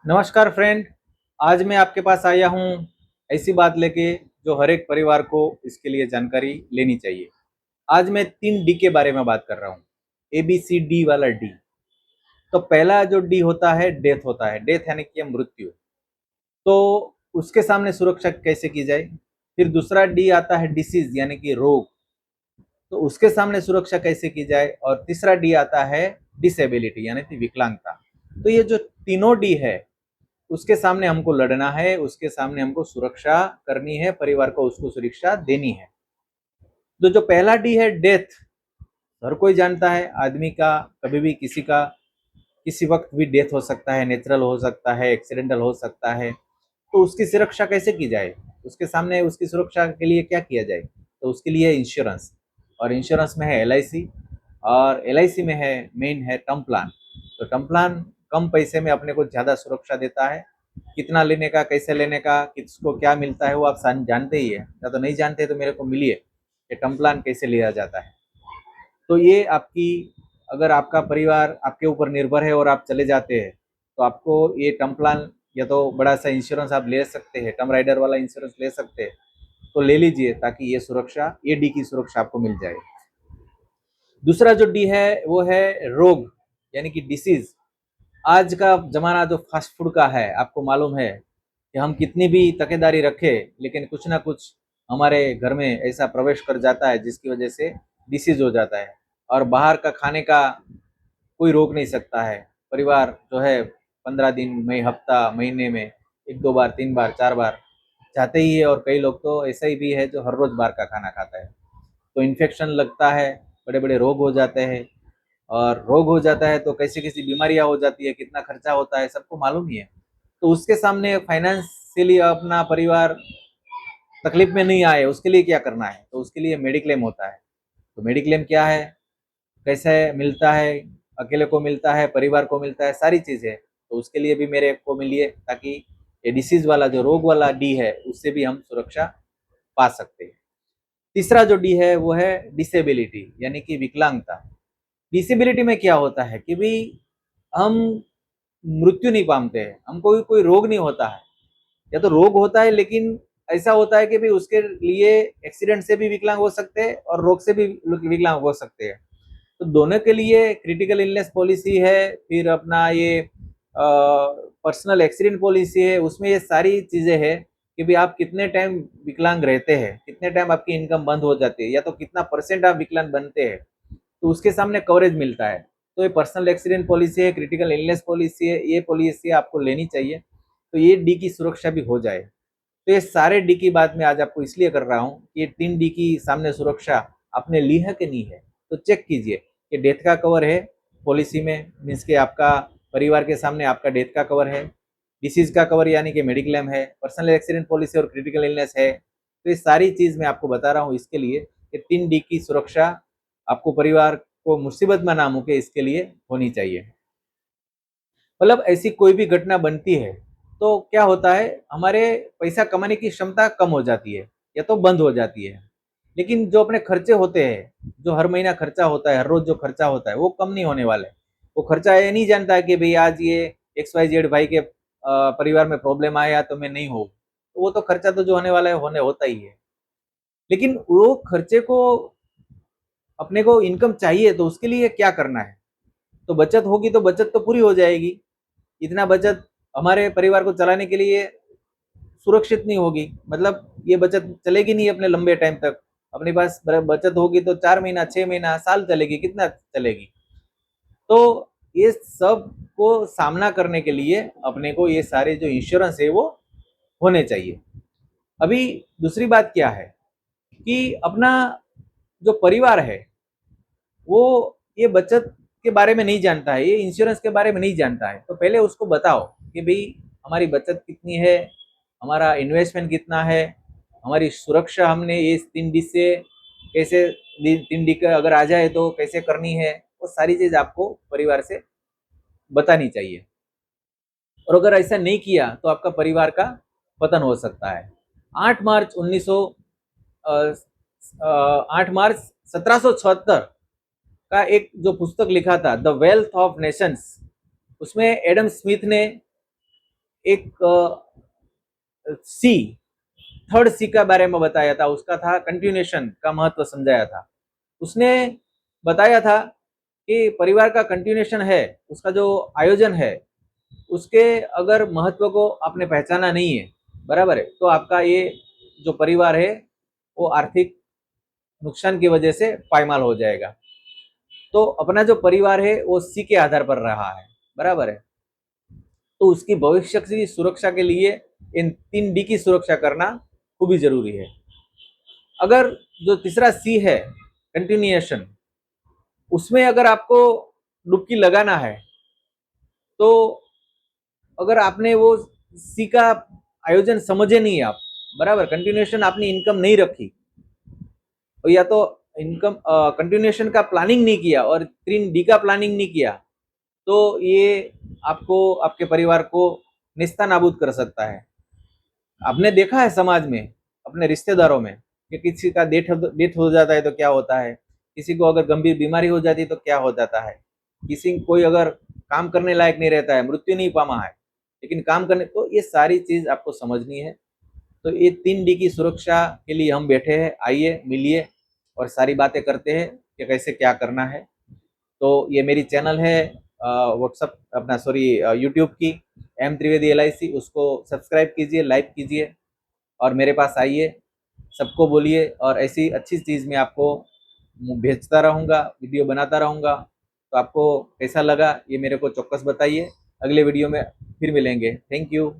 नमस्कार फ्रेंड। आज मैं आपके पास आया हूँ ऐसी बात लेके जो हर एक परिवार को इसके लिए जानकारी लेनी चाहिए। आज मैं 3 डी के बारे में बात कर रहा हूँ। ABCD वाला डी। तो पहला जो डी होता है डेथ होता है। डेथ यानी कि मृत्यु। तो उसके सामने सुरक्षा कैसे की जाए। फिर दूसरा डी आता है डिसीज यानी कि रोग। तो उसके सामने सुरक्षा कैसे की जाए। और तीसरा डी आता है डिसेबिलिटी यानी कि विकलांगता। तो ये जो तीनों डी है उसके सामने हमको लड़ना है, उसके सामने हमको सुरक्षा करनी है, परिवार को उसको सुरक्षा देनी है। तो जो पहला डी है डेथ, हर कोई जानता है आदमी का कभी भी किसी का किसी वक्त भी डेथ हो सकता है, नेचुरल हो सकता है, एक्सीडेंटल हो सकता है। तो उसकी सुरक्षा कैसे की जाए, उसके सामने उसकी सुरक्षा के लिए क्या किया जाए। तो उसके लिए इंश्योरेंस, और इंश्योरेंस में है LIC, और LIC में है मेन है टर्म प्लान। तो टर्म प्लान कम पैसे में अपने को ज़्यादा सुरक्षा देता है। कितना लेने का, कैसे लेने का, किसको क्या मिलता है वो आप जानते ही है, या तो नहीं जानते तो मेरे को मिलिए कि टर्म प्लान कैसे लिया जाता है। तो ये आपकी, अगर आपका परिवार आपके ऊपर निर्भर है और आप चले जाते हैं तो आपको ये टर्म प्लान या तो बड़ा सा इंश्योरेंस आप ले सकते हैं, टर्म राइडर वाला इंश्योरेंस ले सकते हैं। तो ले लीजिए ताकि ये सुरक्षा, ये डी की सुरक्षा आपको मिल जाए। दूसरा जो डी है वो है रोग यानी कि डिसीज। आज का जमाना जो फास्ट फूड का है, आपको मालूम है कि हम कितनी भी तकेदारी रखें लेकिन कुछ ना कुछ हमारे घर में ऐसा प्रवेश कर जाता है जिसकी वजह से डिसीज हो जाता है। और बाहर का खाने का कोई रोक नहीं सकता है। परिवार जो है 15 दिन में, हफ्ता, महीने में 1-2 बार, 3 बार, 4 बार जाते ही है। और कई लोग तो ऐसा ही भी है जो हर रोज बाहर का खाना खाता है। तो इन्फेक्शन लगता है, बड़े बड़े रोग हो जाते हैं। और रोग हो जाता है तो कैसी कैसी बीमारियां हो जाती है, कितना खर्चा होता है सबको मालूम ही है। तो उसके सामने फाइनेंशियली अपना परिवार तकलीफ में नहीं आए उसके लिए क्या करना है। तो उसके लिए मेडिक्लेम होता है। तो मेडिक्लेम क्या है, कैसे मिलता है, अकेले को मिलता है, परिवार को मिलता है, सारी चीज़ें। तो उसके लिए भी मेरे को मिलिए ताकि ये डिसीज वाला जो रोग वाला डी है उससे भी हम सुरक्षा पा सकते हैं। तीसरा जो डी है वो है डिसेबिलिटी यानी कि विकलांगता। डिसेबिलिटी में क्या होता है कि भाई हम मृत्यु नहीं पाते हैं, हमको कोई रोग नहीं होता है, या तो रोग होता है लेकिन ऐसा होता है कि भाई उसके लिए एक्सीडेंट से भी विकलांग हो सकते हैं और रोग से भी विकलांग हो सकते हैं। तो दोनों के लिए क्रिटिकल इलनेस पॉलिसी है, फिर अपना ये पर्सनल एक्सीडेंट पॉलिसी है। उसमें ये सारी चीज़ें हैं कि भाई आप कितने टाइम विकलांग रहते हैं, कितने टाइम आपकी इनकम बंद हो जाती है, या तो कितना परसेंट आप विकलांग बनते हैं, तो उसके सामने कवरेज मिलता है। तो ये पर्सनल एक्सीडेंट पॉलिसी है, क्रिटिकल इलनेस पॉलिसी है, ये पॉलिसी आपको लेनी चाहिए तो ये डी की सुरक्षा भी हो जाए। तो ये सारे डी की बात मैं आज आपको इसलिए कर रहा हूँ कि ये 3 डी की सामने सुरक्षा आपने ली है कि नहीं है। तो चेक कीजिए कि डेथ का कवर है पॉलिसी में, मीन्स कि आपका परिवार के सामने आपका डेथ का कवर है, डिसीज का कवर यानी कि मेडिक्लेम है, पर्सनल एक्सीडेंट पॉलिसी और क्रिटिकल इलनेस है। तो ये सारी चीज़ मैं आपको बता रहा हूँ इसके लिए कि 3 डी की सुरक्षा आपको परिवार को मुसीबत में ना मुके इसके लिए होनी चाहिए। मतलब ऐसी कोई भी घटना बनती है तो क्या होता है, हमारे पैसा कमाने की क्षमता कम हो जाती है या तो बंद हो जाती है। लेकिन जो अपने खर्चे होते हैं, जो हर महीना खर्चा होता है, हर रोज जो खर्चा होता है वो कम नहीं होने वाले। वो खर्चा ये नहीं जानता है कि भाई आज ये XYZ भाई के परिवार में प्रॉब्लम आया तो मैं नहीं हूँ। तो वो तो खर्चा तो जो होने वाला है होने होता ही है। लेकिन वो खर्चे को, अपने को इनकम चाहिए तो उसके लिए क्या करना है। तो बचत होगी तो बचत तो पूरी हो जाएगी। इतना बचत हमारे परिवार को चलाने के लिए सुरक्षित नहीं होगी, मतलब ये बचत चलेगी नहीं अपने लंबे टाइम तक। अपने पास बचत होगी तो 4 महीना, 6 महीना, साल चलेगी, कितना चलेगी। तो ये सब को सामना करने के लिए अपने को ये सारे जो इंश्योरेंस है वो होने चाहिए। अभी दूसरी बात क्या है कि अपना जो परिवार है वो ये बचत के बारे में नहीं जानता है, ये इंश्योरेंस के बारे में नहीं जानता है। तो पहले उसको बताओ कि भाई हमारी बचत कितनी है, हमारा इन्वेस्टमेंट कितना है, हमारी सुरक्षा हमने ये 3 डी से कैसे, 3 डी का अगर आ जाए तो कैसे करनी है, वो सारी चीज आपको परिवार से बतानी चाहिए। और अगर ऐसा नहीं किया तो आपका परिवार का पतन हो सकता है। 8 मार्च 1900 8 मार्च 1776 का एक जो पुस्तक लिखा था द वेल्थ ऑफ नेशंस, उसमें एडम स्मिथ ने एक सी, थर्ड सी का बारे में बताया था, उसका था कंटिन्यूएशन का महत्व समझाया था। उसने बताया था कि परिवार का कंटिन्यूएशन है, उसका जो आयोजन है, उसके अगर महत्व को आपने पहचाना नहीं है, बराबर है, तो आपका ये जो परिवार है वो आर्थिक नुकसान की वजह से पायमाल हो जाएगा। तो अपना जो परिवार है वो सी के आधार पर रहा है, बराबर है, तो उसकी भविष्य की सुरक्षा के लिए इन 3 डी की सुरक्षा करना खूब ही जरूरी है। अगर जो तीसरा सी है, कंटिन्यूएशन, उसमें अगर आपको डुबकी लगाना है, तो अगर आपने वो सी का आयोजन समझे नहीं आप, बराबर, कंटिन्यूएशन आपने इनकम नहीं रखी, और या तो इनकम कंटिन्यूएशन का प्लानिंग नहीं किया और 3 डी का प्लानिंग नहीं किया, तो ये आपको आपके परिवार को निस्ता नाबूद कर सकता है। आपने देखा है समाज में, अपने रिश्तेदारों में, कि किसी का डेथ हो जाता है तो क्या होता है, किसी को अगर गंभीर बीमारी हो जाती है तो क्या हो जाता है, किसी कोई अगर काम करने लायक नहीं रहता है, मृत्यु नहीं पामा है, लेकिन काम करने, तो ये सारी चीज आपको समझनी है। तो ये 3 डी की सुरक्षा के लिए हम बैठे हैं, आइए मिलिए और सारी बातें करते हैं कि कैसे क्या करना है। तो ये मेरी चैनल है व्हाट्सअप अपना सॉरी यूट्यूब की, एम त्रिवेदी LIC, उसको सब्सक्राइब कीजिए, लाइक कीजिए और मेरे पास आइए, सबको बोलिए, और ऐसी अच्छी चीज़ मैं आपको भेजता रहूँगा, वीडियो बनाता रहूँगा। तो आपको कैसा लगा ये मेरे को चौक्कस बताइए। अगले वीडियो में फिर मिलेंगे। Thank you.